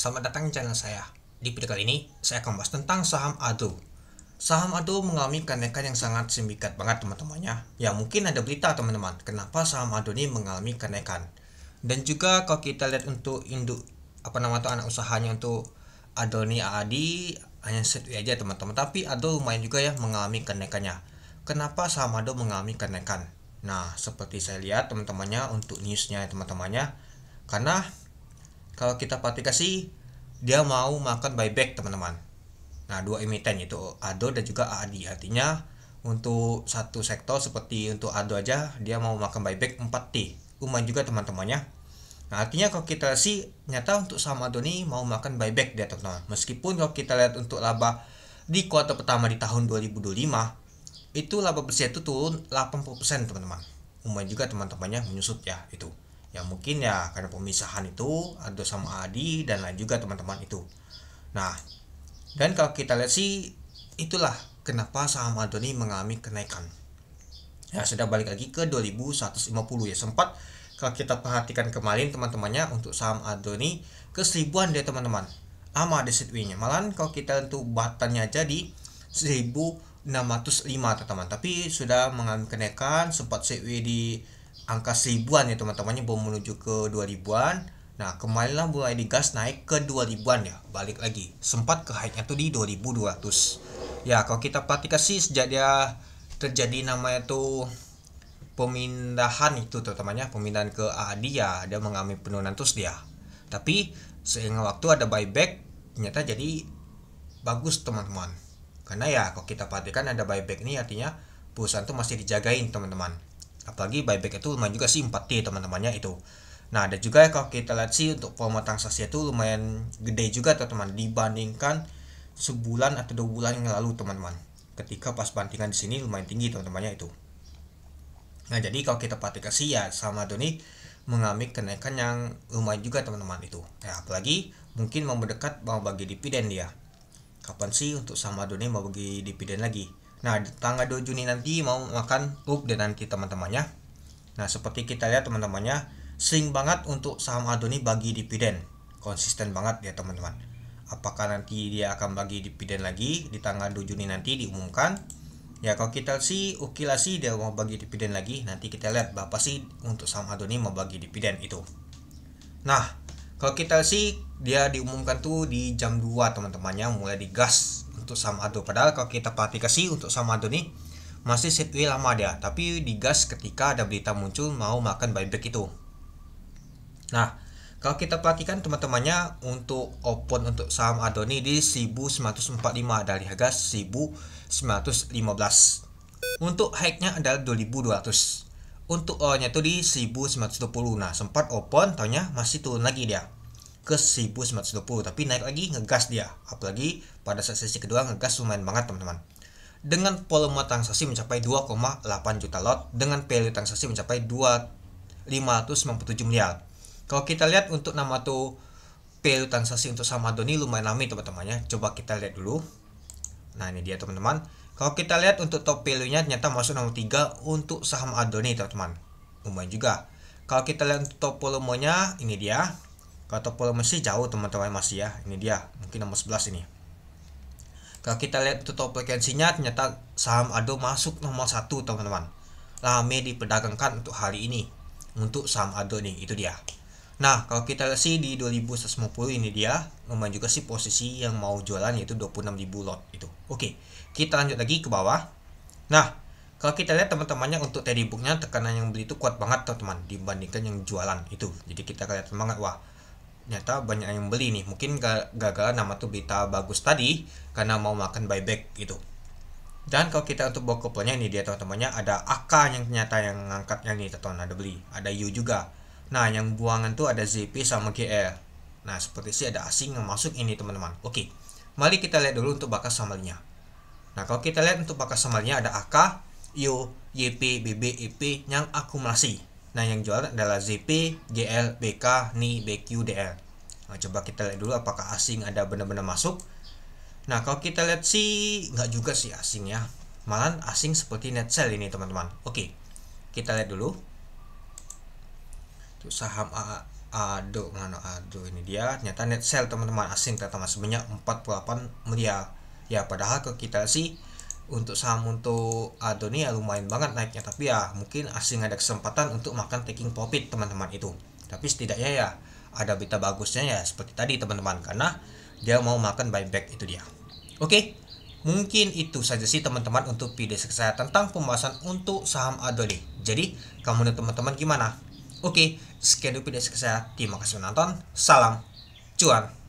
Selamat datang di channel saya. Di video kali ini, saya akan bahas tentang saham ADO. Saham ADO mengalami kenaikan yang sangat signifikan banget teman-temannya. Ya mungkin ada berita teman-teman, kenapa saham ADO ini mengalami kenaikan. Dan juga kalau kita lihat untuk induk anak usahanya untuk ADO ini AADI hanya setwi aja teman-teman. Tapi ADO lumayan juga ya mengalami kenaikannya. Kenapa saham ADO mengalami kenaikan? Nah, seperti saya lihat teman-temannya untuk newsnya teman-temannya, karena kalau kita perhatikan sih dia mau makan buyback teman-teman. Nah, dua emiten yaitu ADO dan juga AADI. Artinya untuk satu sektor seperti untuk ADO aja dia mau makan buyback 4T. Lumayan juga teman-temannya. Nah, artinya kalau kita sih nyata untuk saham ADO ini mau makan buyback dia teman-teman. Meskipun kalau kita lihat untuk laba di kuartal pertama di tahun 2025 itu laba bersih itu turun 80% teman-teman. Lumayan juga teman-temannya menyusut ya itu. Ya mungkin ya karena pemisahan itu ADO sama ADI dan lain juga teman-teman itu. Nah, dan kalau kita lihat sih itulah kenapa saham ADO ini mengalami kenaikan. Ya sudah balik lagi ke 2150 ya, sempat kalau kita perhatikan kemarin teman-temannya untuk saham ADO ini ke 1000-an dia teman-teman. Ama ada setway-nya. Malahan kalau kita untuk batannya aja di 1605 teman-teman. Tapi sudah mengalami kenaikan, sempat setway di angka 1000-an ya teman-temannya, belum menuju ke 2000-an. Nah, kemarin lah mulai digas naik ke 2000-an ya, balik lagi. Sempat ke high-nya tuh di 2200. Ya, kalau kita perhatikan sih sejak dia terjadi namanya tuh pemindahan itu teman-temannya, pemindahan ke ADI ya, dia mengalami penurunan terus dia. Tapi seiring waktu ada buyback, ternyata jadi bagus teman-teman. Karena ya kalau kita perhatikan ada buyback ini artinya perusahaan tuh masih dijagain teman-teman. Apalagi buyback itu lumayan juga sih 4T teman-temannya itu. Nah, ada juga kalau kita lihat sih untuk volume transaksi itu lumayan gede juga teman-teman dibandingkan sebulan atau 2 bulan yang lalu teman-teman. Ketika pas bantingan di sini lumayan tinggi teman-temannya itu. Nah, jadi kalau kita perhatikan sih ya sama Doni mengalami kenaikan yang lumayan juga teman-teman itu. Ya, apalagi mungkin mau mendekat mau bagi dividen dia. Kapan sih untuk sama Doni mau bagi dividen lagi? Nah, di tanggal 2 Juni nanti mau makan dan nanti teman-temannya. Nah, seperti kita lihat teman-temannya, sering banget untuk saham ADO ini bagi dividen. Konsisten banget ya teman-teman. Apakah nanti dia akan bagi dividen lagi di tanggal 2 Juni nanti diumumkan? Ya, kalau kita sih oke lah sih dia mau bagi dividen lagi. Nanti kita lihat berapa sih untuk saham ADO ini mau bagi dividen itu. Nah, kalau kita sih dia diumumkan tuh di jam 2 teman-temannya mulai digas untuk saham ADO. Padahal kalau kita perhatikan sih untuk saham ADO nih masih setway lama dia, tapi digas ketika ada berita muncul mau makan buyback itu. Nah, kalau kita perhatikan teman-temannya untuk open untuk saham ADO ini di 1945 dari harga 1915. Untuk high-nya adalah 2200. Untuk O-nya itu di 1920. Nah, sempat open, taunya masih turun lagi dia ke 1920, tapi naik lagi ngegas dia. Apalagi pada sesi kedua ngegas lumayan banget teman-teman. Dengan volume transaksi mencapai 2,8 juta lot dengan value transaksi mencapai 597 miliar. Kalau kita lihat untuk nama tuh value transaksi untuk saham ADO ini lumayan ramai teman-temannya. Coba kita lihat dulu. Nah, ini dia teman-teman. Kalau kita lihat untuk top value-nya ternyata masuk nomor 3 untuk saham ADO ini teman-teman. Lumayan juga. Kalau kita lihat untuk top volumenya ini dia. Kalau top volume sih jauh teman-teman masih ya. Ini dia, mungkin nomor 11 ini. Kalau kita lihat untuk top frekuensinya ternyata saham ADO masuk nomor 1 teman-teman. Rame diperdagangkan untuk hari ini untuk saham ADO nih, itu dia. Nah, kalau kita lihat sih di 2150 ini dia lumayan juga sih posisi yang mau jualan yaitu 26.000 lot itu. Oke, kita lanjut lagi ke bawah. Nah, kalau kita lihat teman-temannya untuk teddy booknya tekanan yang beli itu kuat banget teman-teman dibandingkan yang jualan itu. Jadi kita lihat semangat, wah ternyata banyak yang beli nih. Mungkin gagal nama tuh berita bagus tadi karena mau makan buyback gitu. Dan kalau kita untuk bawa couple-nya ini dia teman-temannya ada AK yang ternyata yang ngangkatnya nih teman-teman, ada beli, ada U juga. Nah, yang buangan tuh ada ZP sama GL. Nah, seperti sih ada asing yang masuk ini teman-teman. Oke, mari kita lihat dulu untuk bakas samarnya. Nah, kalau kita lihat untuk bakas samarnya ada AK, IO, YP, BB, EP yang akumulasi. Nah, yang jual adalah ZP, GL, BK, NI, BQ, DL. Nah, coba kita lihat dulu apakah asing ada benar-benar masuk. Nah, kalau kita lihat sih nggak juga sih asing ya. Malah asing seperti net sell ini teman-teman. Oke, kita lihat dulu. Untuk saham Aduh, mana aduh, ini dia ternyata net sale teman-teman, asing ternyata masih banyak 48 miliar. Ya padahal ke kita sih untuk saham untuk Ado nih ya lumayan banget naiknya, tapi ya mungkin asing ada kesempatan untuk makan taking profit teman-teman itu. Tapi setidaknya ya ada berita bagusnya ya seperti tadi teman-teman, karena dia mau makan buyback itu dia. Oke, mungkin itu saja sih teman-teman untuk video saya tentang pembahasan untuk saham Ado nih. Jadi kamu dan teman-teman gimana? Oke, sekian dulu video saya. Terima kasih menonton. Salam cuan.